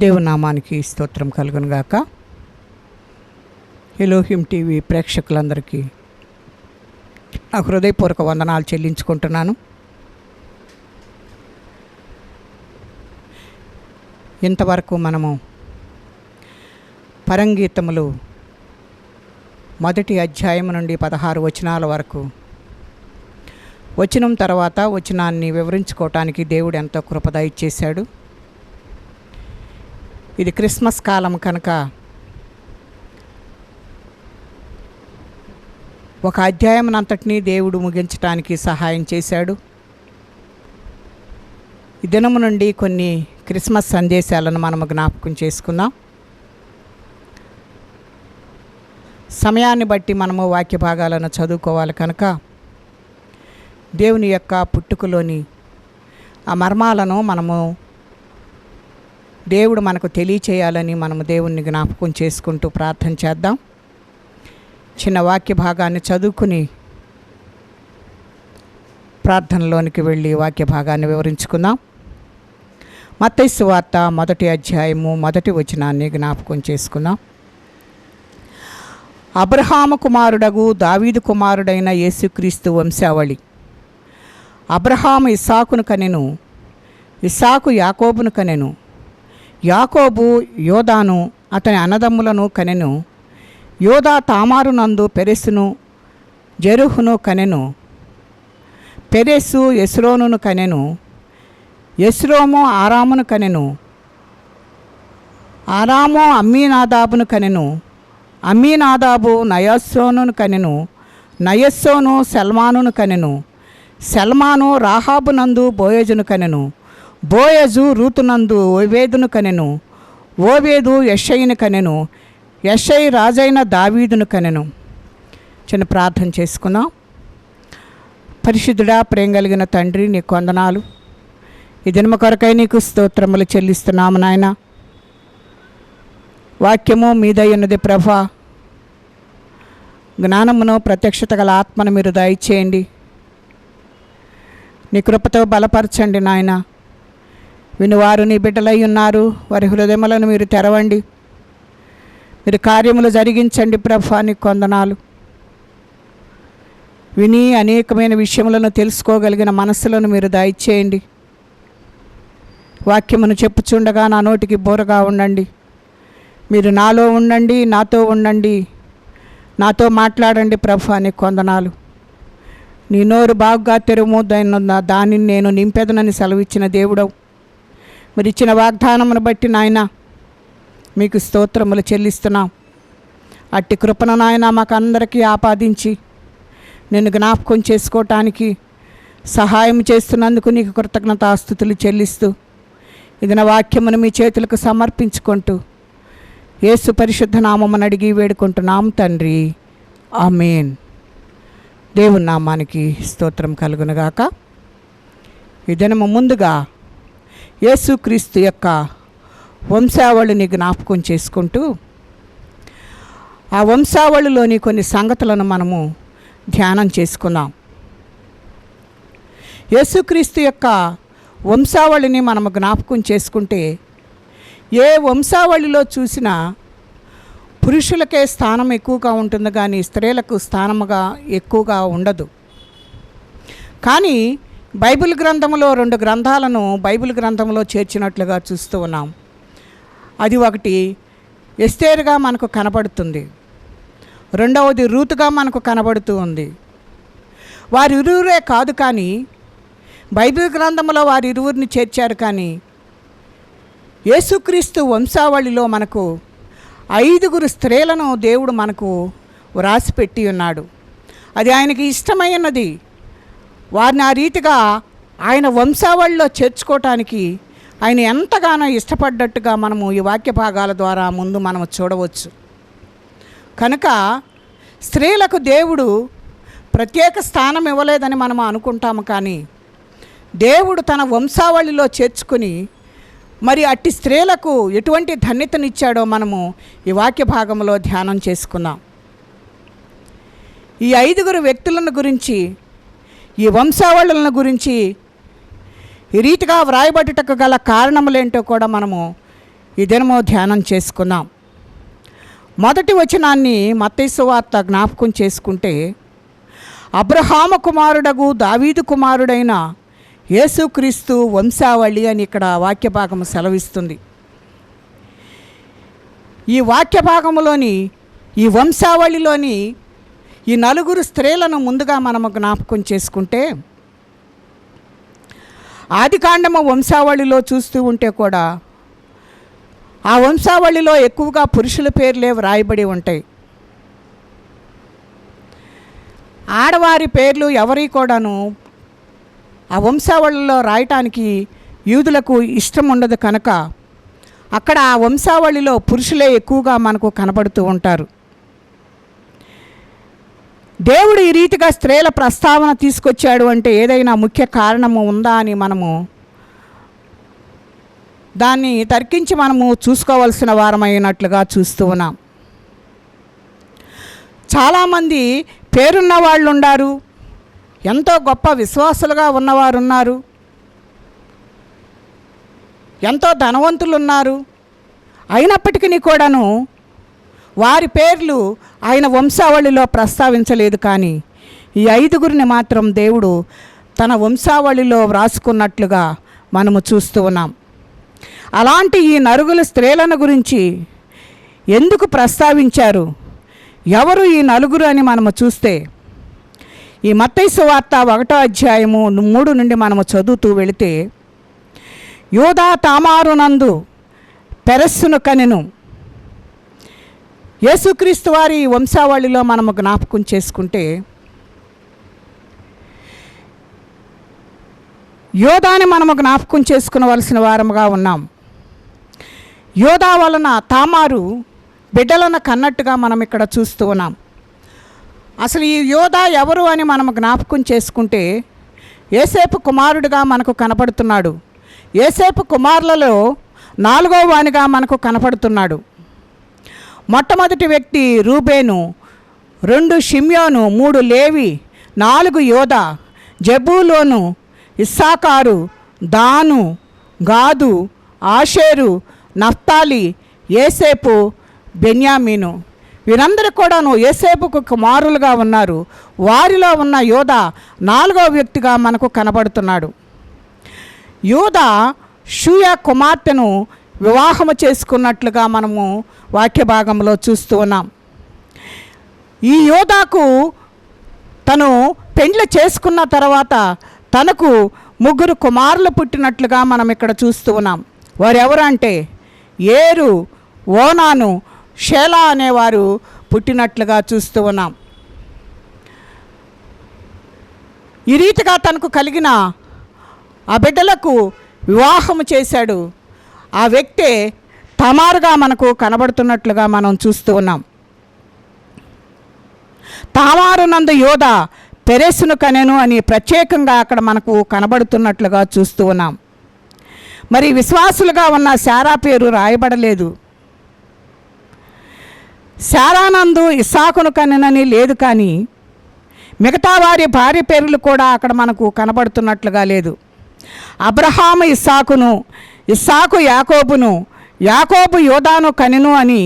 దేవుని నామానికి స్తోత్రం కలుగును గాక. ఎలోహిం టీవీ ప్రేక్షకులందరికీ నా హృదయపూర్వక వందనాలు చెల్లించుకుంటున్నాను. ఇంతవరకు మనము పరంగీతములు మొదటి అధ్యాయం నుండి 16 వచనాల వరకు వచనం తర్వాత వచనాన్ని వివరించుకోవటానికి దేవుడు ఎంతో కృప దయచేశాడు. ఇది క్రిస్మస్ కాలం కనుక ఒక అధ్యాయమునంతటినీ దేవుడు ముగించడానికి సహాయం చేశాడు. ఈ దినము నుండి కొన్ని క్రిస్మస్ సందేశాలను మనము జ్ఞాపకం చేసుకుందాం. సమయాన్ని బట్టి మనము వాక్య భాగాలను చదువుకోవాలి కనుక దేవుని యొక్క పుట్టుకలోని ఆ మర్మాలను మనము దేవుడు మనకు తెలియచేయాలని మనము దేవుణ్ణి జ్ఞాపకం చేసుకుంటూ ప్రార్థన చేద్దాం. చిన్న వాక్య భాగాన్ని చదువుకుని ప్రార్థనలోనికి వెళ్ళి వాక్య భాగాన్ని వివరించుకుందాం. మత్తయి సువార్త మొదటి అధ్యాయము మొదటి వచనాన్ని జ్ఞాపకం చేసుకుందాం. అబ్రహాము కుమారుడగు దావీదు కుమారుడైన యేసుక్రీస్తు వంశావళి. అబ్రహాము ఇస్సాకును కనెను, ఇస్సాకు యాకోబును కనెను, యాకోబు యోదాను అతని అన్నదమ్ములను కనెను, యోదా తామారునందు పెరెసును జెరుహును కనెను, పెరెసు ఎస్రోనును కనెను, ఎస్రోము ఆరామును కనెను, ఆరాము అమ్మీనాదాబును కనెను, అమ్మీనాదాబు నయస్సోనును కనెను, నయస్సోను సల్మానును కనెను, సల్మాను రాహాబునందు బోయజును కనెను, బోయజు రూతునందు ఓబేదును కనెను, ఓబేదు యెషయిని కనెను, యెషయి రాజైన దావీదును కనెను. చిన్న ప్రార్థన చేసుకుందాం. పరిశుద్ధుడా, ప్రేమ కలిగిన తండ్రి, నీకు వందనాలు. ఈ దినము కొరకై నీకు స్తోత్రములు చెల్లిస్తున్నాము నాయన. వాక్యము మీదయ్యున్నది ప్రభా. జ్ఞానమును ప్రత్యక్షత గల ఆత్మను మీరు దయచేయండి. నీ కృపతో బలపరచండి నాయన. వినువారు నీ బిడ్డలై ఉన్నారు, వారి హృదయములను మీరు తెరవండి. మీరు కార్యములు జరిగించండి ప్రభా. నీకు వందనాలు. విని అనేకమైన విషయములను తెలుసుకోగలిగిన మనస్సులను మీరు దయచేయండి. వాక్యమును చెప్పుచుండగా నా నోటికి బోరగా ఉండండి. మీరు నాలో ఉండండి, నాతో ఉండండి, నాతో మాట్లాడండి ప్రభా. నీకు వందనాలు. నీ నోరు బాగుగా తెరుము, దానిని నేను నింపెదనని సెలవిచ్చిన దేవుడవు. మీరు ఇచ్చిన వాగ్దానమును బట్టి నాయన మీకు స్తోత్రములు చెల్లిస్తున్నాం. అట్టి కృపను నాయన మాకు అందరికీ ఆపాదించి నేను జ్ఞాపకం చేసుకోవటానికి సహాయం చేస్తున్నందుకు నీకు కృతజ్ఞతాస్తుతులు చెల్లిస్తూ ఇది నా వాక్యమును మీ చేతులకు సమర్పించుకుంటూ యేసు పరిశుద్ధ నామమును అడిగి వేడుకుంటున్నాం తండ్రి, ఆమేన్. దేవుని నామానికి స్తోత్రం కలుగునుగాక. ఈ దినము ముందుగా యేసుక్రీస్తు యొక్క వంశావళిని జ్ఞాపకం చేసుకుంటూ ఆ వంశావళిలోని కొన్ని సంగతులను మనము ధ్యానం చేసుకుందాం. యేసుక్రీస్తు యొక్క వంశావళిని మనము జ్ఞాపకం చేసుకుంటే ఏ వంశావళిలో చూసినా పురుషులకే స్థానం ఎక్కువగా ఉంటుంది, కానీ స్త్రీలకు స్థానముగా ఎక్కువగా ఉండదు. కానీ బైబిల్ గ్రంథంలో 2 గ్రంథాలను బైబిల్ గ్రంథంలో చేర్చినట్లుగా చూస్తూ ఉన్నాం. అది ఒకటి ఎస్తేరుగా మనకు కనబడుతుంది, రెండవది రూతుగా మనకు కనబడుతూ ఉంది. వారిరువురే కాదు, కానీ బైబిల్ గ్రంథంలో వారిరువురిని చేర్చారు. కానీ యేసుక్రీస్తు వంశావళిలో మనకు 5 స్త్రీలను దేవుడు మనకు వ్రాసిపెట్టి ఉన్నాడు. అది ఆయనకి ఇష్టమైనది. వారిని ఆ రీతిగా ఆయన వంశావళిలో చేర్చుకోవటానికి ఆయన ఎంతగానో ఇష్టపడ్డట్టుగా మనము ఈ వాక్య భాగాల ద్వారా ముందు మనము చూడవచ్చు. కనుక స్త్రీలకు దేవుడు ప్రత్యేక స్థానం ఇవ్వలేదని మనం అనుకుంటాము, కానీ దేవుడు తన వంశావళిలో చేర్చుకుని మరి అట్టి స్త్రీలకు ఎటువంటి ధన్యతనిచ్చాడో మనము ఈ వాక్య భాగంలో ధ్యానం చేసుకుందాం. ఈ 5 వ్యక్తులను గురించి, ఈ వంశావళులను గురించి ఈ రీతిగా వ్రాయబడుటకు గల కారణములేంటో కూడా మనము ఈ దినము ధ్యానం చేసుకుందాం. మొదటి వచనాన్ని మత్తయి సువార్త జ్ఞాపకం చేసుకుంటే, అబ్రహాము కుమారుడగు దావీదు కుమారుడైన యేసుక్రీస్తు వంశావళి అని ఇక్కడ వాక్య భాగం సెలవిస్తుంది. ఈ వాక్య భాగంలోని ఈ వంశావళిలోని ఈ 4 స్త్రీలను ముందుగా మనము జ్ఞాపకం చేసుకుంటే, ఆదికాండము వంశావళిలో చూస్తూ ఉంటే కూడా ఆ వంశావళిలో ఎక్కువగా పురుషుల పేర్లే వ్రాయబడి ఉంటాయి. ఆడవారి పేర్లు ఎవరి కూడాను ఆ వంశావళిలో రాయటానికి యూదులకు ఇష్టం ఉండదు కనుక అక్కడ ఆ వంశావళిలో పురుషులే ఎక్కువగా మనకు కనబడుతూ ఉంటారు. దేవుడు ఈ రీతిగా స్త్రీల ప్రస్తావన తీసుకొచ్చాడు అంటే ఏదైనా ముఖ్య కారణము ఉందా అని మనము దాన్ని తర్కించి మనము చూసుకోవాల్సిన వారమైనట్లుగా చూస్తూ ఉన్నాం. చాలామంది పేరున్న వాళ్ళు ఉన్నారు, ఎంతో గొప్ప విశ్వాసులుగా ఉన్నవారు ఉన్నారు, ఎంతో ధనవంతులు ఉన్నారు. అయినప్పటికీ కూడాను వారి పేర్లు ఆయన వంశావళిలో ప్రస్తావించలేదు. కానీ ఈ 5 మాత్రం దేవుడు తన వంశావళిలో వ్రాసుకున్నట్లుగా మనము చూస్తూ ఉన్నాం. అలాంటి ఈ 4 స్త్రీలను గురించి ఎందుకు ప్రస్తావించారు, ఎవరు ఈ 4 అని మనము చూస్తే, ఈ మత్తయి సువార్త 1వ అధ్యాయము 3 నుండి మనము చదువుతూ వెళితే, యూదా తామారునందు పెరెస్సును కనెను. యేసుక్రీస్తు వారి వంశావళిలో మనము జ్ఞాపకం చేసుకుంటే, యోధాని మనము జ్ఞాపకం చేసుకునవలసిన వారముగా ఉన్నాం. యోధా వలన తామారు బిడ్డలను కన్నట్టుగా మనం ఇక్కడ చూస్తూ ఉన్నాం. అసలు ఈ యోధా ఎవరు అని మనం జ్ఞాపకం చేసుకుంటే, యోసేపు కుమారుడిగా మనకు కనపడుతున్నాడు. యోసేపు కుమారులలో 4వ వానిగా మనకు కనపడుతున్నాడు. మొట్టమొదటి వ్యక్తి రూబేను, 2 షిమ్యోను, 3 లేవి, 4 యోధా, జబూలోను, ఇస్సాకారు, దాను, గాదు, ఆషేరు, నఫ్తాలి, యేసేపు, బెన్యామీను. వీరందరూ కూడాను యేసేపుకు కుమారులుగా ఉన్నారు. వారిలో ఉన్న యోధా 4వ వ్యక్తిగా మనకు కనబడుతున్నాడు. యోధా షూయ కుమార్తెను వివాహము చేసుకున్నట్లుగా మనము వాక్య భాగంలో చూస్తూ ఉన్నాం. ఈ యోధాకు తను పెండ్లి చేసుకున్న తర్వాత తనకు 3 కుమారులు పుట్టినట్లుగా మనం ఇక్కడ చూస్తూ ఉన్నాం. వారు ఎవరంటే ఏరు, ఓనాను, షేలా అనేవారు పుట్టినట్లుగా చూస్తూ ఉన్నాం. ఈ రీతిగా తనకు కలిగిన ఆ బిడ్డలకు వివాహము చేశాడు. ఆ వ్యక్తే తమారుగా మనకు కనబడుతున్నట్లుగా మనం చూస్తూ ఉన్నాం. తామారునందు యోధా పెరెస్సును కనెను అని ప్రత్యేకంగా అక్కడ మనకు కనబడుతున్నట్లుగా చూస్తూ ఉన్నాం. మరి విశ్వాసులుగా ఉన్న శారా పేరు రాయబడలేదు. శారానందు ఇస్సాకును కనెనని లేదు, కానీ మిగతా వారి భార్య పేర్లు కూడా అక్కడ మనకు కనబడుతున్నట్లుగా లేదు. అబ్రహాము ఇస్సాకును, ఇస్సాకు యాకోబును, యాకోబు యోధాను కనెను అని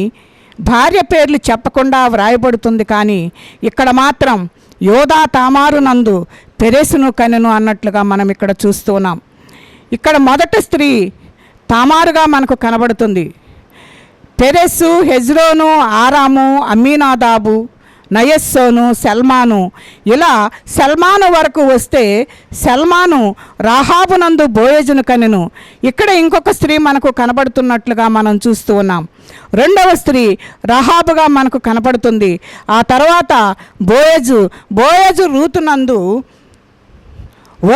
భార్య పేర్లు చెప్పకుండా వ్రాయబడుతుంది. కానీ ఇక్కడ మాత్రం యోధా తామారునందు పెరెస్సును కనెను అన్నట్లుగా మనం ఇక్కడ చూస్తూ ఉన్నాం. ఇక్కడ మొదటి స్త్రీ తామారుగా మనకు కనబడుతుంది. పెరెస్సు, హెజ్రోను, ఆరాము, అమ్మీనాదాబు, నయస్సోను, సల్మాను. ఇలా సల్మాను వరకు వస్తే సల్మాను రాహాబునందు బోయజును కనెను. ఇక్కడ ఇంకొక స్త్రీ మనకు కనబడుతున్నట్లుగా మనం చూస్తూ ఉన్నాం. 2వ స్త్రీ రాహాబుగా మనకు కనపడుతుంది. ఆ తర్వాత బోయజు రూతునందు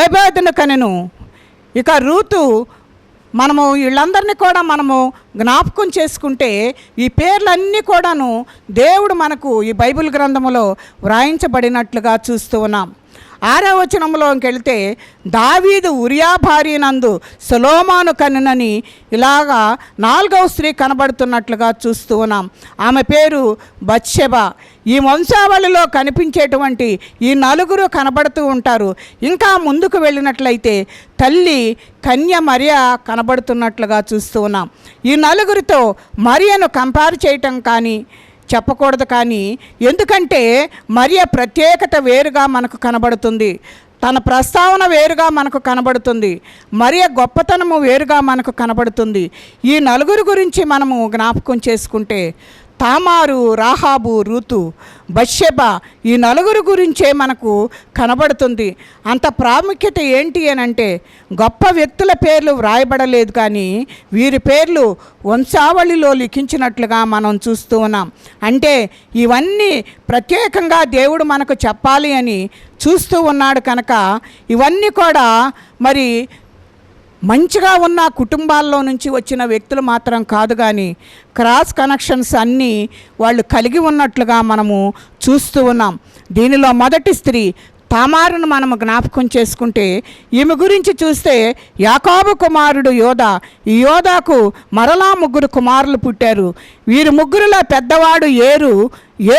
ఓబేదును కనెను. ఇక రూతు మనము వీళ్ళందరినీ కూడా మనము జ్ఞాపకం చేసుకుంటే ఈ పేర్లన్నీ కూడాను దేవుడు మనకు ఈ బైబిల్ గ్రంథములో వ్రాయించబడినట్లుగా చూస్తూ ఉన్నాం. 6వ వచనంలోకి వెళితే దావీదు ఉరియా భార్యనందు సొలొమోను కనునని ఇలాగా 4వ స్త్రీ కనబడుతున్నట్లుగా చూస్తూ ఉన్నాం. ఆమె పేరు బత్షెబ. ఈ వంశావళిలో కనిపించేటువంటి ఈ 4 కనబడుతూ ఉంటారు. ఇంకా ముందుకు వెళ్ళినట్లయితే తల్లి కన్య మరియ కనబడుతున్నట్లుగా చూస్తూ ఉన్నాం. ఈ 4తో మరియను కంపేర్ చేయటం కానీ చెప్పకూడదు. కానీ ఎందుకంటే మరియ ప్రత్యేకత వేరుగా మనకు కనబడుతుంది, తన ప్రస్తావన వేరుగా మనకు కనబడుతుంది, మరియ గొప్పతనము వేరుగా మనకు కనబడుతుంది. ఈ 4 గురించి మనము జ్ఞాపకం చేసుకుంటే తామారు, రాహాబు, రూతు, బత్షెబ ఈ 4 గురించే మనకు కనబడుతుంది. అంత ప్రాముఖ్యత ఏంటి అని అంటే గొప్ప వ్యక్తుల పేర్లు వ్రాయబడలేదు, కానీ వీరి పేర్లు వంశావళిలో లిఖించినట్లుగా మనం చూస్తూ ఉన్నాం. అంటే ఇవన్నీ ప్రత్యేకంగా దేవుడు మనకు చెప్పాలి అని చూస్తూ ఉన్నాడు కనుక ఇవన్నీ కూడా మరి మంచిగా ఉన్న కుటుంబాల్లో నుంచి వచ్చిన వ్యక్తులు మాత్రం కాదు, కానీ క్రాస్ కనెక్షన్స్ అన్నీ వాళ్ళు కలిగి ఉన్నట్లుగా మనము చూస్తూ ఉన్నాం. దీనిలో మొదటి స్త్రీ తామారును మనము జ్ఞాపకం చేసుకుంటే ఈమె గురించి చూస్తే యాకోబు కుమారుడు యోధ. ఈ యోధాకు మరలా 3 కుమారులు పుట్టారు. వీరి 3లో పెద్దవాడు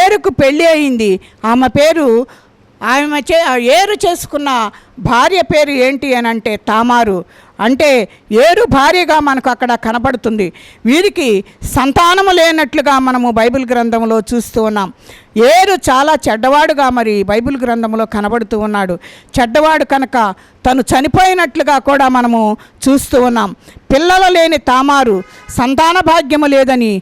ఏరుకు పెళ్ళి అయింది. ఆమె ఏరు చేసుకున్న భార్య పేరు ఏంటి అని అంటే తామారు. అంటే ఏరు భార్యగా మనకు అక్కడ కనబడుతుంది. వీరికి సంతానము లేనట్లుగా మనము బైబిల్ గ్రంథంలో చూస్తూ ఉన్నాం. ఏరు చాలా చెడ్డవాడుగా మరి బైబిల్ గ్రంథంలో కనబడుతూ ఉన్నాడు. చెడ్డవాడు కనుక తను చనిపోయినట్లుగా కూడా మనము చూస్తూ ఉన్నాం. పిల్లలు లేని తామారు సంతాన భాగ్యము లేదని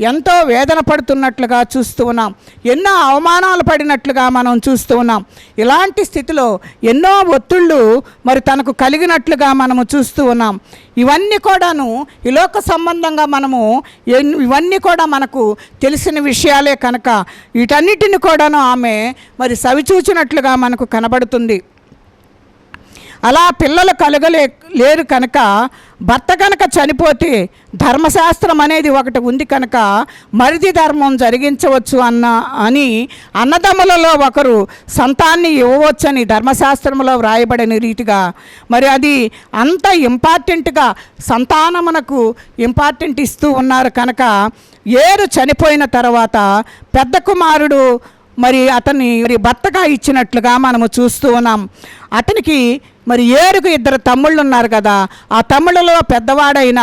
ఎంతో వేదన పడుతున్నట్లుగా చూస్తూ ఉన్నాం. ఎన్నో అవమానాలు పడినట్లుగా మనం చూస్తూ ఉన్నాం. ఇలాంటి స్థితిలో ఎన్నో ఒత్తిళ్ళు మరి తనకు కలిగినట్లుగా మనము చూస్తూ ఉన్నాం. ఇవన్నీ కూడాను ఈ లోక సంబంధంగా ఇవన్నీ కూడా మనకు తెలిసిన విషయాలే కనుక వీటన్నిటిని కూడాను ఆమె మరి సవిచూచినట్లుగా మనకు కనబడుతుంది. అలా పిల్లలు లేరు కనుక భర్త కనుక చనిపోతే ధర్మశాస్త్రం అనేది ఒకటి ఉంది కనుక మరిది ధర్మం జరిగించవచ్చు అని అన్నదమ్ములలో ఒకరు సంతాన్ని ఇవ్వవచ్చని ధర్మశాస్త్రంలో వ్రాయబడిన రీతిగా మరి అది అంత ఇంపార్టెంట్గా సంతానమునకు ఇంపార్టెంట్ ఇస్తూ ఉన్నారు కనుక ఏరు చనిపోయిన తర్వాత పెద్ద కుమారుడు మరి అతన్ని భర్తగా ఇచ్చినట్లుగా మనము చూస్తూ ఉన్నాం. అతనికి మరి ఏరుకు 2 తమ్ముళ్ళు ఉన్నారు కదా, ఆ తమ్ముళ్ళలో పెద్దవాడైన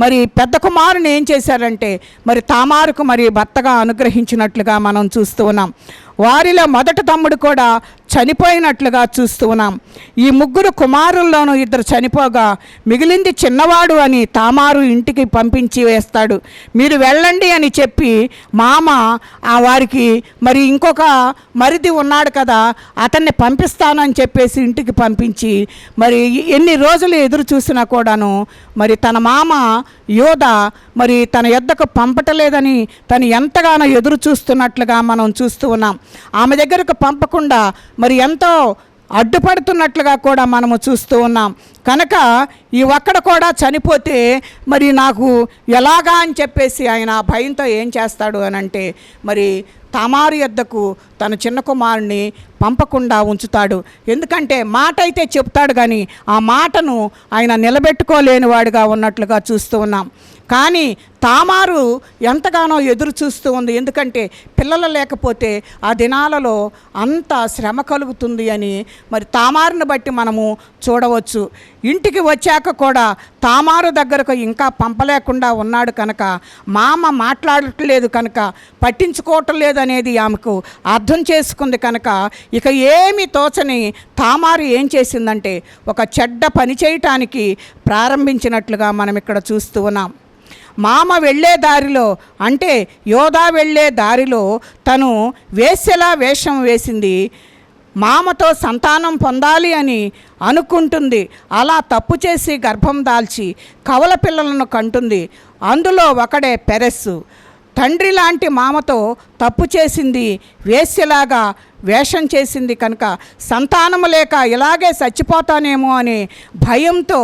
మరి పెద్ద కుమారుని ఏం చేశారంటే మరి తామారుకు మరి భర్తగా అనుగ్రహించినట్లుగా మనం చూస్తూ ఉన్నాం. వారిలో మొదటి తమ్ముడు కూడా చనిపోయినట్లుగా చూస్తూ ఉన్నాం. ఈ 3 కుమారుల్లోనూ 2 చనిపోగా మిగిలింది చిన్నవాడు అని తామారు ఇంటికి పంపించి వేస్తాడు. మీరు వెళ్ళండి అని చెప్పి మామ వారికి మరి ఇంకొక మరిది ఉన్నాడు కదా అతన్ని పంపిస్తానని చెప్పేసి ఇంటికి పంపించి మరి ఎన్ని రోజులు ఎదురు చూసినా కూడాను మరి తన మామ యోధ మరి తన యొద్దకు పంపటలేదని తను ఎంతగానో ఎదురు చూస్తున్నట్లుగా మనం చూస్తూ ఉన్నాం. ఆమె దగ్గరకు పంపకుండా మరి ఎంతో అడ్డుపడుతున్నట్లుగా కూడా మనము చూస్తూ ఉన్నాం. కనుక ఈ ఒక్కడ కూడా చనిపోతే మరి నాకు ఎలాగా అని చెప్పేసి ఆయన భయంతో ఏం చేస్తాడు అని అంటే మరి తామారు యొద్దకు తన చిన్న కుమారుని పంపకుండా ఉంచుతాడు. ఎందుకంటే మాట అయితే చెప్తాడు, కానీ ఆ మాటను ఆయన నిలబెట్టుకోలేని వాడిగా ఉన్నట్లుగా చూస్తూ ఉన్నాం. కానీ తామారు ఎంతగానో ఎదురు చూస్తూ ఉంది. ఎందుకంటే పిల్లలు లేకపోతే ఆ దినాలలో అంత శ్రమ కలుగుతుంది అని మరి తామారుని బట్టి మనము చూడవచ్చు. ఇంటికి వచ్చాక కూడా తామారు దగ్గరకు ఇంకా పంపలేకుండా ఉన్నాడు కనుక మామ మాట్లాడట్లేదు కనుక పట్టించుకోవటం లేదనేది ఆమెకు అర్థం చేసుకుంది కనుక ఇక ఏమీ తోచని తామారు ఏం చేసిందంటే ఒక చెడ్డ పని చేయటానికి ప్రారంభించినట్లుగా మనం ఇక్కడ చూస్తూ ఉన్నాం. మామ వెళ్ళే దారిలో అంటే యోధా వెళ్ళే దారిలో తను వేశ్యలా వేషం వేసింది. మామతో సంతానం పొందాలి అని అనుకుంటుంది. అలా తప్పు చేసి గర్భం దాల్చి కవల పిల్లలను కంటుంది. అందులో ఒకడే పెరెస్సు. తండ్రి లాంటి మామతో తప్పు చేసింది, వేశ్యలాగా వేషం చేసింది కనుక సంతానము లేక ఇలాగే చచ్చిపోతానేమో అనే భయంతో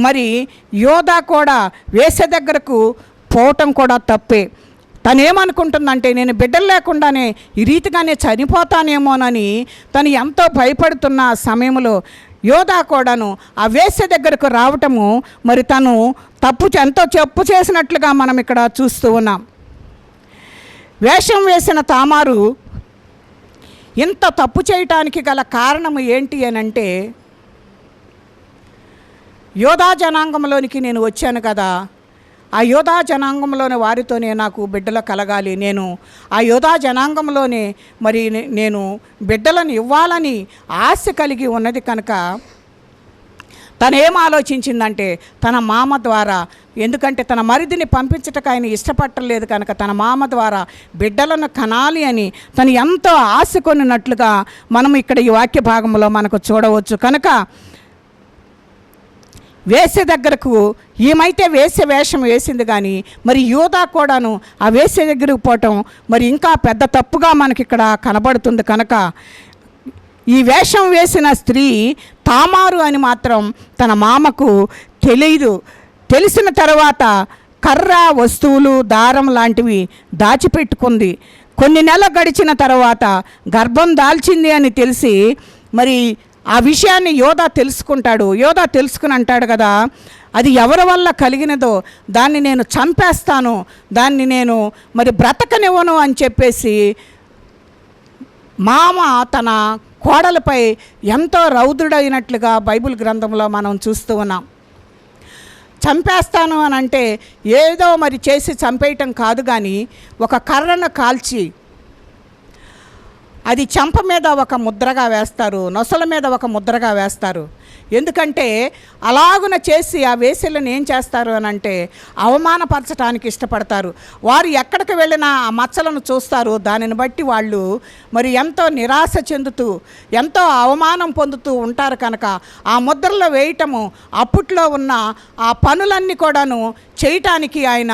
మరి యోధా కూడా వేశ్య దగ్గరకు పోవటం కూడా తప్పే. తనేమనుకుంటుందంటే నేను బిడ్డలు లేకుండానే ఈ రీతిగానే చనిపోతానేమోనని తను ఎంతో భయపడుతున్న సమయంలో యోధా కూడాను ఆ వేశ్య దగ్గరకు రావటము మరి తను ఎంతో తప్పు చేసినట్లుగా మనం ఇక్కడ చూస్తూ ఉన్నాం. వేషం వేసిన తామారు ఇంత తప్పు చేయటానికి గల కారణం ఏంటి అని అంటే, యోధా జనాంగంలోనికి నేను వచ్చాను కదా, ఆ యోధా జనాంగంలోని వారితోనే నాకు బిడ్డలు కలగాలి, నేను ఆ యోధా జనాంగంలోనే మరి నేను బిడ్డలను ఇవ్వాలని ఆశ కలిగి ఉన్నది కనుక తనేం ఆలోచించిందంటే తన మామ ద్వారా, ఎందుకంటే తన మరిదిని పంపించటకు ఆయన ఇష్టపడలేదు కనుక తన మామ ద్వారా బిడ్డలను కనాలి అని తను ఎంతో ఆశ కొనినట్లుగా మనం ఇక్కడ ఈ వాక్య భాగంలో మనకు చూడవచ్చు. కనుక వేశ్య దగ్గరకు ఏమైతే వేశ్య వేషం వేసింది, కానీ మరి యోధా కూడాను ఆ వేశ్య దగ్గరకు పోవటం మరి ఇంకా పెద్ద తప్పుగా మనకి ఇక్కడ కనబడుతుంది. కనుక ఈ వేషం వేసిన స్త్రీ తామారు అని మాత్రం తన మామకు తెలియదు. తెలిసిన తర్వాత కర్ర, వస్తువులు, దారం లాంటివి దాచిపెట్టుకుంది. కొన్ని నెలలు గడిచిన తర్వాత గర్భం దాల్చింది అని తెలిసి మరి ఆ విషయాన్ని యోధా తెలుసుకుంటాడు. యోధా తెలుసుకుని అంటాడు కదా, అది ఎవరి వల్ల కలిగినదో దాన్ని నేను చంపేస్తాను, దాన్ని నేను మరి బ్రతకనివ్వను అని చెప్పేసి మామ తన కోడలపై ఎంతో రౌద్రుడైనట్లుగా బైబిల్ గ్రంథంలో మనం చూస్తూ ఉన్నాం. చంపేస్తాను అని అంటే ఏదో మరి చేసి చంపేయటం కాదు, కానీ ఒక కర్రను కాల్చి అది చెంప మీద ఒక ముద్రగా వేస్తారు, నొసల మీద ఒక ముద్రగా వేస్తారు. ఎందుకంటే అలాగున చేసి ఆ వేశ్యలను ఏం చేస్తారు అని అంటే అవమానపరచడానికి ఇష్టపడతారు. వారు ఎక్కడికి వెళ్ళినా ఆ మచ్చలను చూస్తారు. దానిని బట్టి వాళ్ళు మరి ఎంతో నిరాశ చెందుతూ ఎంతో అవమానం పొందుతూ ఉంటారు. కనుక ఆ ముద్రలో వేయటము అప్పట్లో ఉన్న ఆ పనులన్నీ కూడాను చేయటానికి ఆయన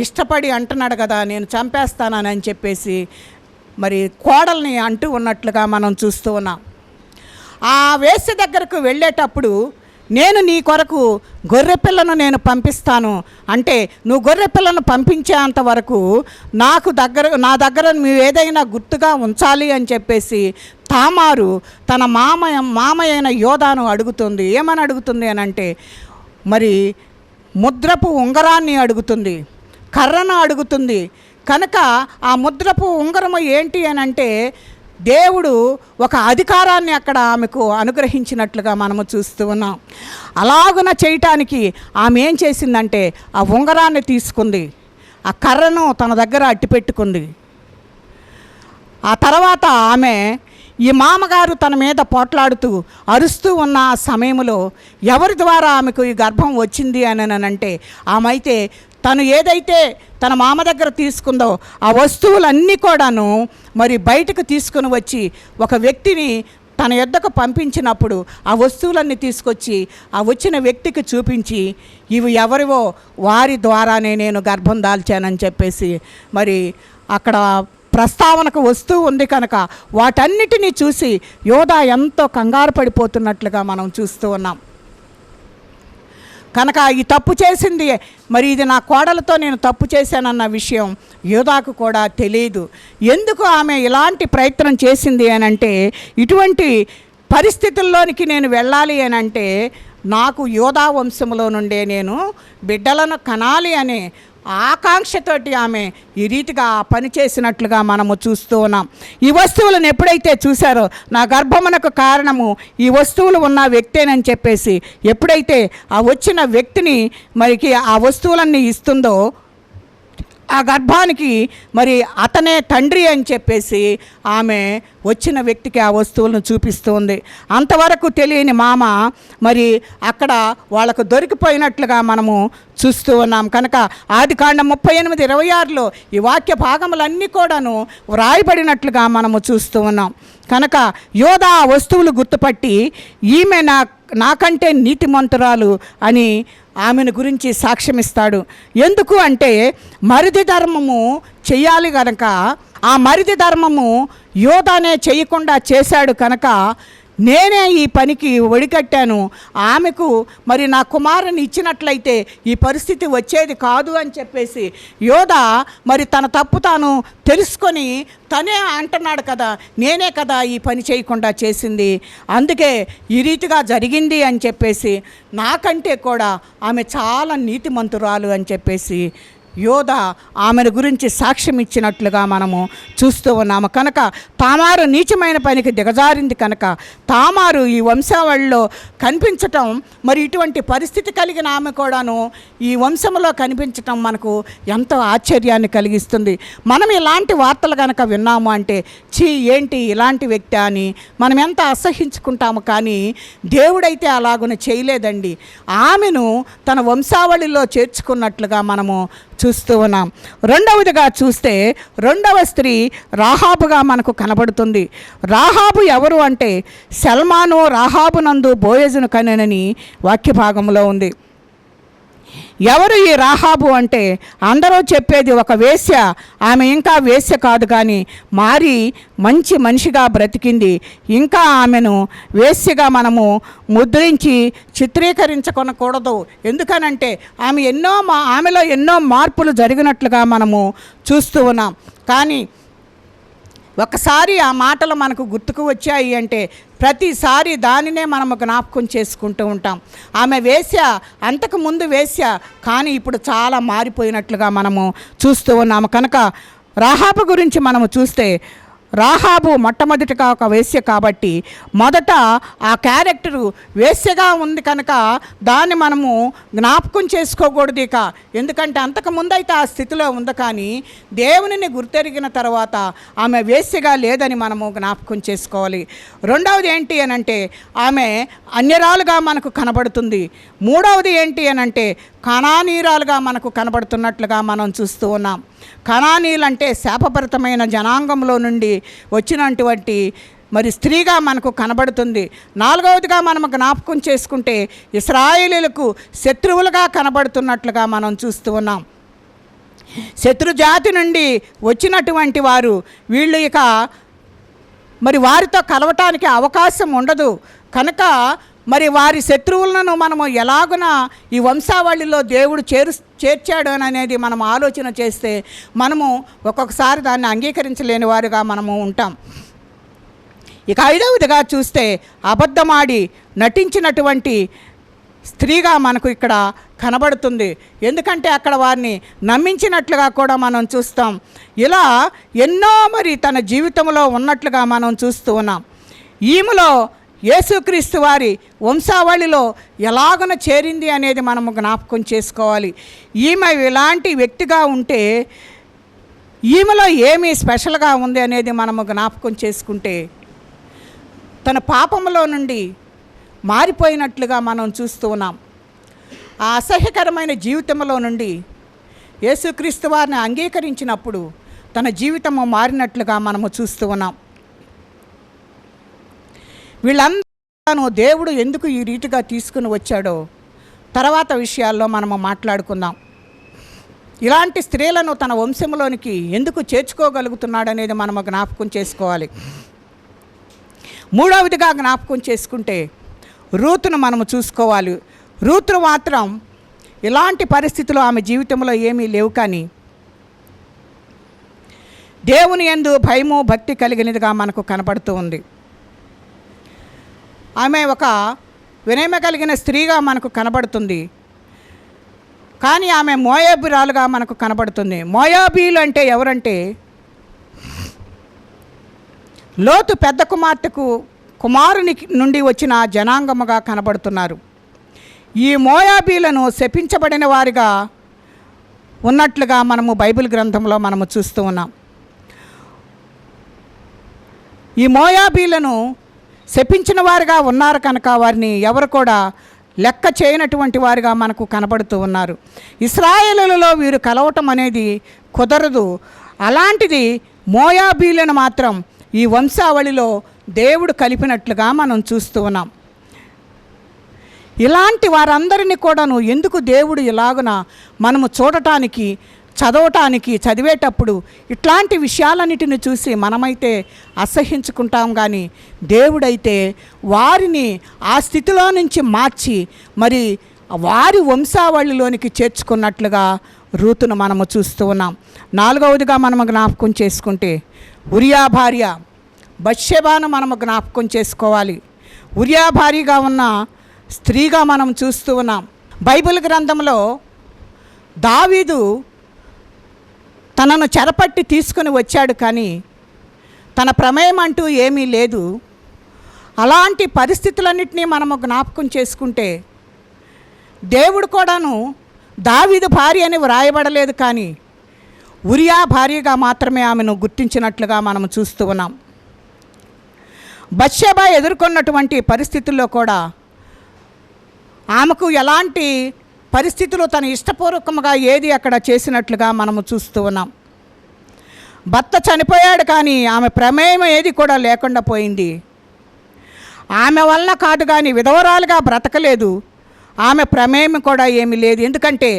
ఇష్టపడి అంటున్నాడు కదా, నేను చంపేస్తానని చెప్పేసి మరి కోడల్ని అంటూ ఉన్నట్లుగా మనం చూస్తూ ఉన్నాం. ఆ వేశ్య దగ్గరకు వెళ్ళేటప్పుడు నేను నీ కొరకు గొర్రెపిల్లను నేను పంపిస్తాను అంటే, నువ్వు గొర్రెపిల్లను పంపించేంత వరకు నా దగ్గర నువ్వు ఏదైనా గుర్తుగా ఉంచాలి అని చెప్పేసి తామారు తన మామయ్యైన యోధాను అడుగుతుంది. ఏమని అడుగుతుంది అని అంటే మరి ముద్రపు ఉంగరాన్ని అడుగుతుంది, కర్రను అడుగుతుంది. కనుక ఆ ముద్రపు ఉంగరము ఏంటి అని అంటే దేవుడు ఒక అధికారాన్ని అక్కడ ఆమెకు అనుగ్రహించినట్లుగా మనము చూస్తూ ఉన్నాం. అలాగున చేయటానికి ఆమె ఏం చేసిందంటే ఆ ఉంగరాన్ని తీసుకుంది, ఆ కర్రను తన దగ్గర అట్టిపెట్టుకుంది. ఆ తర్వాత ఆమె ఈ మామగారు తన మీద పోట్లాడుతూ అరుస్తూ ఉన్న సమయంలో ఎవరి ద్వారా ఆమెకు ఈ గర్భం వచ్చింది అని అంటే ఆమె అయితే తను ఏదైతే తన మామ దగ్గర తీసుకుందో ఆ వస్తువులన్నీ కూడాను మరి బయటకు తీసుకుని వచ్చి ఒక వ్యక్తిని తన యొద్దకు పంపించినప్పుడు ఆ వస్తువులన్నీ తీసుకొచ్చి ఆ వచ్చిన వ్యక్తికి చూపించి ఇవి ఎవరివో వారి ద్వారానే నేను గర్భం దాల్చానని చెప్పేసి మరి అక్కడ ప్రస్తావనకు వస్తూ ఉంది. కనుక వాటన్నిటినీ చూసి యోధా ఎంతో కంగారు పడిపోతున్నట్లుగా మనం చూస్తూ ఉన్నాం. కనుక ఈ తప్పు చేసింది మరి ఇది నా కోడలతో నేను తప్పు చేశానన్న విషయం యోధాకు కూడా తెలియదు. ఎందుకు ఆమె ఇలాంటి ప్రయత్నం చేసింది అని అంటే, ఇటువంటి పరిస్థితుల్లోనికి నేను వెళ్ళాలి అని అంటే నాకు యోధా వంశంలో నుండే నేను బిడ్డలను కనాలి అనే ఆకాంక్షతోటి ఆమె ఈ రీతిగా పని చేసినట్లుగా మనము చూస్తూ ఉన్నాం. ఈ వస్తువులను ఎప్పుడైతే చూశారో నా గర్భమునకు కారణము ఈ వస్తువులు ఉన్న వ్యక్తేనని చెప్పేసి ఎప్పుడైతే ఆ వచ్చిన వ్యక్తిని మరికి ఆ వస్తువులన్నీ ఇస్తుందో ఆ గర్భానికి మరి అతనే తండ్రి అని చెప్పేసి ఆమె వచ్చిన వ్యక్తికి ఆ వస్తువులను చూపిస్తుంది. అంతవరకు తెలియని మామ మరి అక్కడ వాళ్ళకు దొరికిపోయినట్లుగా మనము చూస్తూ ఉన్నాం. కనుక ఆదికాండం 38:26లో ఈ వాక్య భాగములన్నీ కూడాను వ్రాయబడినట్లుగా మనము చూస్తూ ఉన్నాం. కనుక యోధా ఆ వస్తువులు గుర్తుపట్టి ఈమె నాకంటే నీతిమంతురాలు అని ఆమెను గురించి సాక్ష్యమిస్తాడు. ఎందుకు అంటే మరిది ధర్మము చెయ్యాలి కనుక ఆ మరిది ధర్మము యోధానే చేయకుండా చేశాడు. కనుక నేనే ఈ పనికి ఒడికట్టాను, ఆమెకు మరి నా కుమారుని ఇచ్చినట్లయితే ఈ పరిస్థితి వచ్చేది కాదు అని చెప్పేసి యోధ మరి తన తప్పు తాను తెలుసుకొని తనే అంటున్నాడు కదా, నేనే కదా ఈ పని చేయకుండా చేసింది, అందుకే ఈ రీతిగా జరిగింది అని చెప్పేసి, నాకంటే కూడా ఆమె చాలా నీతిమంతురాలు అని చెప్పేసి యోధ ఆమెను గురించి సాక్ష్యం ఇచ్చినట్లుగా మనము చూస్తూ ఉన్నాము. కనుక తామారు నీచమైన పనికి దిగజారింది కనుక తామారు ఈ వంశావళిలో కనిపించటం, మరి ఇటువంటి పరిస్థితి కలిగిన ఆమె కూడాను ఈ వంశంలో కనిపించటం మనకు ఎంతో ఆశ్చర్యాన్ని కలిగిస్తుంది. మనం ఇలాంటి వార్తలు కనుక విన్నాము అంటే చీ ఏంటి ఇలాంటి వ్యక్తి అని మనం ఎంత అసహించుకుంటాము, కానీ దేవుడైతే అలాగున చేయలేదండి. ఆమెను తన వంశావళిలో చేర్చుకున్నట్లుగా మనము చూస్తూ ఉన్నాం. రెండవదిగా చూస్తే రెండవ స్త్రీ రాహాబుగా మనకు కనబడుతుంది. రాహాబు ఎవరు అంటే సల్మాను రాహాబు నందు బోయజును కనెనని వాక్య భాగంలో ఉంది. ఎవరు ఈ రాహాబు అంటే అందరూ చెప్పేది ఒక వేశ్య, ఆమె ఇంకా వేశ్య కాదు కానీ మారి మంచి మనిషిగా బ్రతికింది. ఇంకా ఆమెను వేశ్యగా మనము ముద్రించి చిత్రీకరించుకొనకూడదు. ఎందుకనంటే ఆమెలో ఎన్నో మార్పులు జరిగినట్లుగా మనము చూస్తూ ఉన్నాం. కానీ ఒకసారి ఆ మాటలు మనకు గుర్తుకు వచ్చాయి అంటే ప్రతిసారి దానినే మనము జ్ఞాపకం చేసుకుంటూ ఉంటాం. ఆమె వేశ్య, అంతకుముందు వేశ్య, కానీ ఇప్పుడు చాలా మారిపోయినట్లుగా మనము చూస్తూ ఉన్నాము. కనుక రాహాబు గురించి మనము చూస్తే రాహాబు మొట్టమొదటిగా ఒక వేశ్య కాబట్టి మొదట ఆ క్యారెక్టరు వేశ్యగా ఉంది కనుక దాన్ని మనము జ్ఞాపకం చేసుకోకూడదు ఇక. ఎందుకంటే అంతకుముందు అయితే ఆ స్థితిలో ఉంది, కానీ దేవునిని గుర్తెరిగిన తర్వాత ఆమె వేశ్యగా లేదని మనము జ్ఞాపకం చేసుకోవాలి. రెండవది ఏంటి అనంటే ఆమె అన్యరాలుగా మనకు కనబడుతుంది. మూడవది ఏంటి అనంటే కనానీయురాలుగా మనకు కనబడుతున్నట్లుగా మనం చూస్తూ ఉన్నాం. కనానీయులు అంటే శాపభరితమైన జనాంగంలో నుండి వచ్చినటువంటి మరి స్త్రీగా మనకు కనబడుతుంది. నాలుగవదిగా మనం జ్ఞాపకం చేసుకుంటే ఇశ్రాయేలీయులకు శత్రువులుగా కనబడుతున్నట్లుగా మనం చూస్తూ ఉన్నాం. శత్రుజాతి నుండి వచ్చినటువంటి వారు వీళ్ళు ఇక మరి వారితో కలవటానికి అవకాశం ఉండదు. కనుక మరి వారి శత్రువులను మనము ఎలాగున ఈ వంశావళిలో దేవుడు చేర్చాడు అనేది మనం ఆలోచన చేస్తే మనము ఒక్కొక్కసారి దాన్ని అంగీకరించలేని వారుగా మనము ఉంటాం. ఇక ఐదవదిగా చూస్తే అబద్ధమాడి నటించినటువంటి స్త్రీగా మనకు ఇక్కడ కనబడుతుంది. ఎందుకంటే అక్కడ వారిని నమ్మించినట్లుగా కూడా మనం చూస్తాం. ఇలా ఎన్నో మరి తన జీవితంలో ఉన్నట్లుగా మనం చూస్తూ ఉన్నాం. ఈమెలో యేసుక్రీస్తు వారి వంశావళిలో ఎలాగన చేరింది అనేది మనము జ్ఞాపకం చేసుకోవాలి. ఈమె ఇలాంటి వ్యక్తిగా ఉంటే ఈమెలో ఏమీ స్పెషల్గా ఉంది అనేది మనము జ్ఞాపకం చేసుకుంటే తన పాపంలో నుండి మారిపోయినట్లుగా మనం చూస్తూ ఉన్నాం. ఆ అసహ్యకరమైన జీవితంలో నుండి యేసుక్రీస్తు వారిని అంగీకరించినప్పుడు తన జీవితము మారినట్లుగా మనము చూస్తూ ఉన్నాం. వీళ్ళందరూ దేవుడు ఎందుకు ఈ రీతిగా తీసుకుని వచ్చాడో తర్వాత విషయాల్లో మనము మాట్లాడుకుందాం. ఇలాంటి స్త్రీలను తన వంశంలోనికి ఎందుకు చేర్చుకోగలుగుతున్నాడనేది మనము జ్ఞాపకం చేసుకోవాలి. మూడవదిగా జ్ఞాపకం చేసుకుంటే రూతును మనము చూసుకోవాలి. రూతు మాత్రం ఇలాంటి పరిస్థితులు ఆమె జీవితంలో ఏమీ లేవు, కానీ దేవుని యందు భయము భక్తి కలిగినదిగా మనకు కనపడుతూ ఉంది. ఆమె ఒక వినయమ కలిగిన స్త్రీగా మనకు కనబడుతుంది, కానీ ఆమె మోయాబీరాలుగా మనకు కనబడుతుంది. మోయాబీలు అంటే ఎవరంటే లోతు పెద్ద కుమారుని నుండి వచ్చిన జనాంగముగా కనబడుతున్నారు. ఈ మోయాబీలను శపించబడిన వారిగా ఉన్నట్లుగా మనము బైబిల్ గ్రంథంలో మనము చూస్తూ ఉన్నాం. ఈ మోయాబీలను శపించిన వారిగా ఉన్నారు కనుక వారిని ఎవరు కూడా లెక్క చేయనటువంటి వారిగా మనకు కనబడుతూ ఉన్నారు. ఇశ్రాయేలులలో వీరు కలవటం అనేది కుదరదు. అలాంటిది మోయాబీలను మాత్రం ఈ వంశావళిలో దేవుడు కలిపినట్లుగా మనం చూస్తూ ఉన్నాం. ఇలాంటి వారందరినీ కూడాను ఎందుకు దేవుడు ఇలాగున మనము చూడటానికి చదివేటప్పుడు ఇట్లాంటి విషయాలన్నిటిని చూసి మనమైతే అసహ్యించుకుంటాం, కానీ దేవుడైతే వారిని ఆ స్థితిలో నుంచి మార్చి మరి వారి వంశావళిలోనికి చేర్చుకున్నట్లుగా రూతును మనము చూస్తూ ఉన్నాం. 4వదిగా మనము జ్ఞాపకం చేసుకుంటే ఉరియా భార్య బత్షెబాను మనము జ్ఞాపకం చేసుకోవాలి. ఉరియా భార్యగా ఉన్న స్త్రీగా మనం చూస్తూ ఉన్నాం. బైబిల్ గ్రంథంలో దావీదు తనను చెరపట్టి తీసుకుని వచ్చాడు, కానీ తన ప్రమేయం అంటూ ఏమీ లేదు. అలాంటి పరిస్థితులన్నింటినీ మనము జ్ఞాపకం చేసుకుంటే దేవుడు కూడాను దావీదు భార్య అని వ్రాయబడలేదు, కానీ ఉరియా భార్యగా మాత్రమే ఆమెను గుర్తించినట్లుగా మనం చూస్తూ ఉన్నాం. బత్షెబా ఎదుర్కొన్నటువంటి పరిస్థితుల్లో కూడా ఆమెకు ఎలాంటి పరిస్థితులు తన ఇష్టపూర్వకంగా ఏది అక్కడ చేసినట్లుగా మనము చూస్తూ ఉన్నాం. భర్త చనిపోయాడు, కానీ ఆమె ప్రమేయం ఏది కూడా లేకుండా పోయింది. ఆమె వలన కాదు కానీ విధవరాలుగా బ్రతకలేదు, ఆమె ప్రమేయం కూడా ఏమీ లేదు. ఎందుకంటే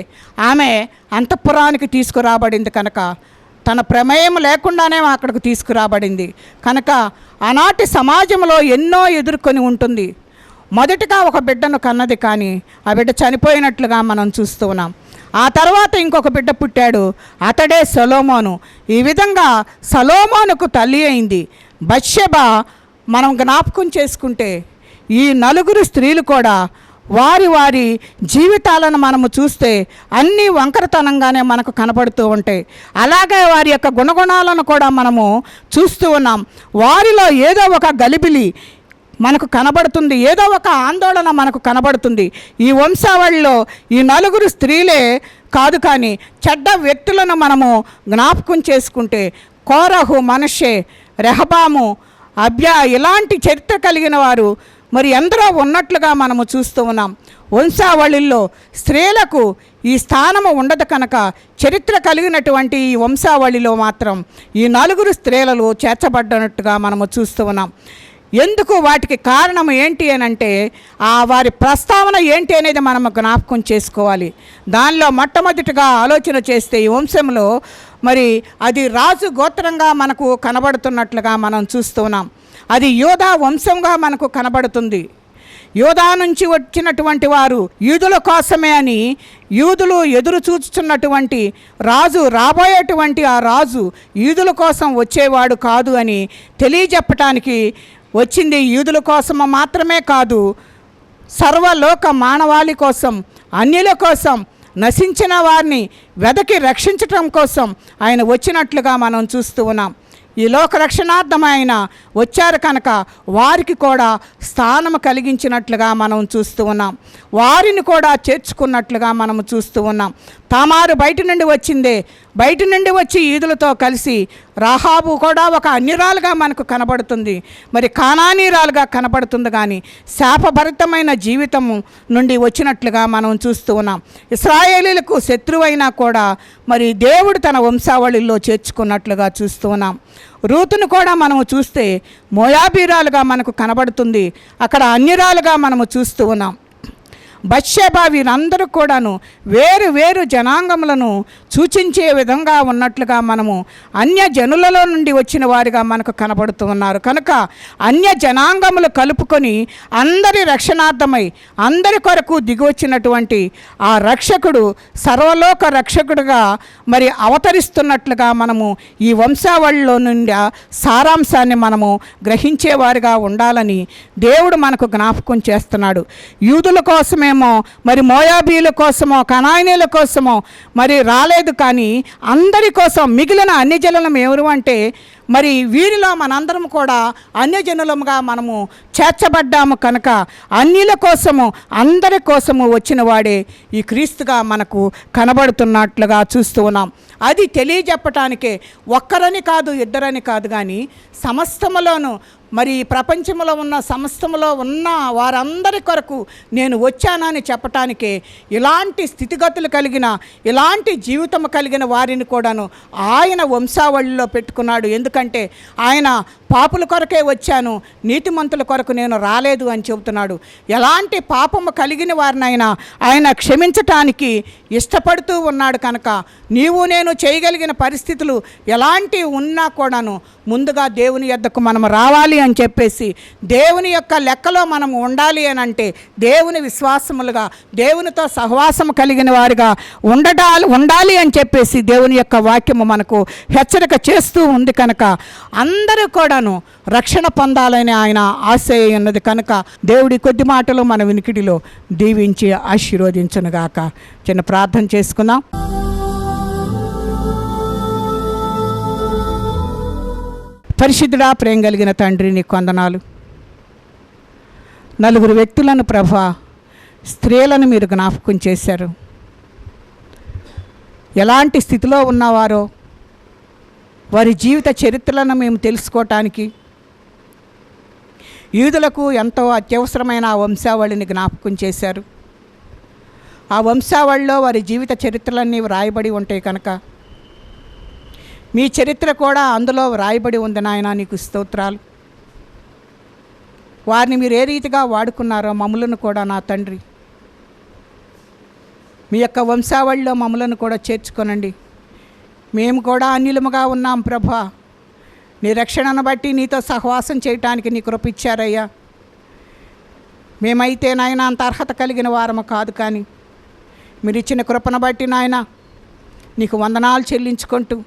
ఆమె అంతఃపురానికి తీసుకురాబడింది కనుక, తన ప్రమేయం లేకుండానే అక్కడికి తీసుకురాబడింది కనుక ఆనాటి సమాజంలో ఎన్నో ఎదుర్కొని ఉంటుంది. మొదటిగా ఒక బిడ్డను కన్నది, కానీ ఆ బిడ్డ చనిపోయినట్లుగా మనం చూస్తూ ఉన్నాం. ఆ తర్వాత ఇంకొక బిడ్డ పుట్టాడు, అతడే సొలొమోను. ఈ విధంగా సొలొమోనుకు తల్లి అయింది బత్షెబా. మనం జ్ఞాపకం చేసుకుంటే ఈ 4 స్త్రీలు కూడా వారి వారి జీవితాలను మనము చూస్తే అన్నీ వంకరతనంగానే మనకు కనపడుతూ ఉంటాయి. అలాగే వారి యొక్క గుణగుణాలను కూడా మనము చూస్తూ ఉన్నాం. వారిలో ఏదో ఒక గలిబిలి మనకు కనబడుతుంది, ఏదో ఒక ఆందోళన మనకు కనబడుతుంది. ఈ వంశావళిలో ఈ 4 స్త్రీలే కాదు, కానీ చెడ్డ వ్యక్తులను మనము జ్ఞాపకం చేసుకుంటే కోరహు, మనషే, రెహబాము, అబ్యా ఇలాంటి చరిత్ర కలిగిన వారు మరి ఎందరో ఉన్నట్లుగా మనము చూస్తూ ఉన్నాం. వంశావళిల్లో స్త్రీలకు ఈ స్థానము ఉండదు కనుక చరిత్ర కలిగినటువంటి ఈ వంశావళిలో మాత్రం ఈ 4 స్త్రీలలో చేర్చబడ్డనట్టుగా మనము చూస్తూ ఉన్నాం. ఎందుకు వాటికి కారణం ఏంటి అని అంటే వారి ప్రస్తావన ఏంటి అనేది మనం జ్ఞాపకం చేసుకోవాలి. దానిలో మొట్టమొదటిగా ఆలోచన చేస్తే ఈ వంశంలో మరి అది రాజు గోత్రంగా మనకు కనబడుతున్నట్లుగా మనం చూస్తున్నాం. అది యోధా వంశంగా మనకు కనబడుతుంది. యోధా నుంచి వచ్చినటువంటి వారు యూదుల కోసమే అని యూదులు ఎదురు చూస్తున్నటువంటి రాజు, రాబోయేటువంటి ఆ రాజు యూదుల కోసం వచ్చేవాడు కాదు అని తెలియజెప్పటానికి వచ్చింది. యూదుల కోసం మాత్రమే కాదు, సర్వలోక మానవాళి కోసం, అన్యుల కోసం, నశించిన వారిని వెదకి రక్షించటం కోసం ఆయన వచ్చినట్లుగా మనం చూస్తూ ఉన్నాం. ఈ లోక రక్షణార్థం ఆయన వచ్చారు కనుక వారికి కూడా స్థానం కలిగించినట్లుగా మనం చూస్తూ ఉన్నాం. వారిని కూడా చేర్చుకున్నట్లుగా మనం చూస్తూ ఉన్నాం. తామారు బయట నుండి వచ్చిందే, బయట నుండి వచ్చి యూదులతో కలిసి రాహాబు కూడా ఒక అన్యురాలుగా మనకు కనబడుతుంది, మరి కానానీరాలుగా కనబడుతుంది, కానీ శాపభరితమైన జీవితము నుండి వచ్చినట్లుగా మనం చూస్తూ ఉన్నాం. ఇశ్రాయేలీలకు శత్రువైనా కూడా మరి దేవుడు తన వంశావళిలో చేర్చుకున్నట్లుగా చూస్తూ ఉన్నాం. రూతును కూడా మనము చూస్తే మోయాబీరాలుగా మనకు కనబడుతుంది, అక్కడ అన్యురాలుగా మనము చూస్తూ ఉన్నాం. బత్షెబా వీరందరూ కూడాను వేరు వేరు జనాంగములను సూచించే విధంగా ఉన్నట్లుగా మనము అన్య జనులలో నుండి వచ్చిన వారిగా మనకు కనబడుతూ ఉన్నారు కనుక అన్య జనాంగములు కలుపుకొని అందరి రక్షణార్థమై అందరి కొరకు దిగివచ్చినటువంటి ఆ రక్షకుడు సర్వలోక రక్షకుడుగా మరి అవతరిస్తున్నట్లుగా మనము ఈ వంశావళిలో నుండి సారాంశాన్ని మనము గ్రహించేవారిగా ఉండాలని దేవుడు మనకు జ్ఞాపకం చేస్తున్నాడు. యూదుల కోసమే మరి మోయాబీల కోసమో కనానీయుల కోసమో మరి రాలేదు, కానీ అందరి కోసం మిగిలిన అన్ని జనులం ఎవరు అంటే మరి వీరిలో మనందరం కూడా అన్యజనులముగా మనము చేర్చబడ్డాము కనుక అన్యుల కోసము అందరి కోసము వచ్చిన వాడే ఈ క్రీస్తుగా మనకు కనబడుతున్నట్లుగా చూస్తూ ఉన్నాం. అది తెలియజెప్పటానికే ఒక్కరని కాదు, ఇద్దరని కాదు, కానీ సమస్తములోనూ మరి ఈ ప్రపంచంలో ఉన్న సమస్తములో ఉన్న వారందరి కొరకు నేను వచ్చానని చెప్పటానికే ఇలాంటి స్థితిగతులు కలిగిన, ఇలాంటి జీవితం కలిగిన వారిని కూడాను ఆయన వంశావళిలో పెట్టుకున్నాడు. ఎందుకంటే ఆయన పాపుల కొరకే వచ్చాను, నీతిమంతుల కొరకు నేను రాలేదు అని చెబుతున్నాడు. ఎలాంటి పాపము కలిగిన వారినైనా ఆయన క్షమించటానికి ఇష్టపడుతూ ఉన్నాడు. కనుక నీవు నేను చేయగలిగిన పరిస్థితులు ఎలాంటివి ఉన్నా కూడాను ముందుగా దేవుని యొద్దకు మనం రావాలి అని చెప్పేసి, దేవుని యొక్క లెక్కలో మనం ఉండాలి అని అంటే దేవుని విశ్వాసములుగా, దేవునితో సహవాసం కలిగిన వారిగా ఉండాలి అని చెప్పేసి దేవుని యొక్క వాక్యము మనకు హెచ్చరిక చేస్తూ ఉంది. కనుక అందరూ కూడాను రక్షణ పొందాలని ఆయన ఆశ ఉన్నది. కనుక దేవుడి కొద్ది మాటలు మన వినికిడిలో దీవించి ఆశీర్వదించునుగాక. చిన్న ప్రార్థన చేసుకుందాం. పరిశుద్ధుడా, ప్రేమ కలిగిన తండ్రి, నీ కొందనాలు. నలుగురు వ్యక్తులను ప్రభా, స్త్రీలను మీరు జ్ఞాపకం చేశారు. ఎలాంటి స్థితిలో ఉన్నవారో వారి జీవిత చరిత్రలను మేము తెలుసుకోవటానికి యూదులకు ఎంతో అత్యవసరమైన ఆ వంశావళిని జ్ఞాపకం చేశారు. ఆ వంశావళిలో వారి జీవిత చరిత్రలన్నీ వ్రాయబడి ఉంటాయి. కనుక మీ చరిత్ర కూడా అందులో వ్రాయబడి ఉంది నాయన. నీకు స్తోత్రాలు. వారిని మీరు ఏ రీతిగా వాడుకున్నారో మమ్ములను కూడా నా తండ్రి మీ యొక్క వంశావళిలో మమ్ములను కూడా చేర్చుకోనండి. మేము కూడా అన్యులముగా ఉన్నాం ప్రభా. నీ రక్షణను బట్టి నీతో సహవాసం చేయటానికి నీ కృప ఇచ్చారయ్యా. మేమైతే నాయన అంత అర్హత కలిగిన వారము కాదు, కానీ మీరు ఇచ్చిన కృపను బట్టి నాయన నీకు వందనాలు చెల్లించుకుంటూ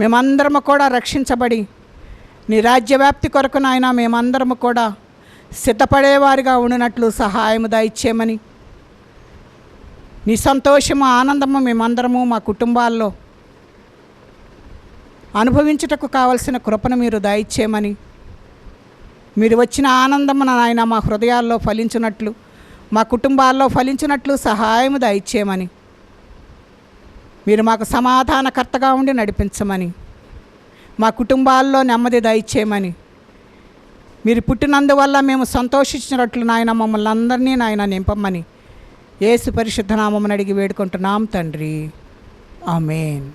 మేమందరము కూడా రక్షించబడి నీ రాజ్యవ్యాప్తి కొరకు నాయన మేమందరము కూడా సిద్ధపడేవారిగా ఉండినట్లు సహాయము దయచేయమని, నీ సంతోషము ఆనందము మేమందరము మా కుటుంబాల్లో అనుభవించుటకు కావలసిన కృపను మీరు దయచేయమని, మీరు వచ్చిన ఆనందము నాయన మా హృదయాల్లో ఫలించినట్లు, మా కుటుంబాల్లో ఫలించినట్లు సహాయము దయచేయమని, మీరు మాకు సమాధానకర్తగా ఉండి నడిపించమని, మా కుటుంబాల్లో నెమ్మది దయచేయమని, మీరు పుట్టినందువల్ల మేము సంతోషించినట్లు నాయన మమ్మల్ని అందరినీ నాయన నింపమని యేసు పరిశుద్ధ నామమున అడిగి వేడుకుంటున్నాం తండ్రి. ఆమేన్.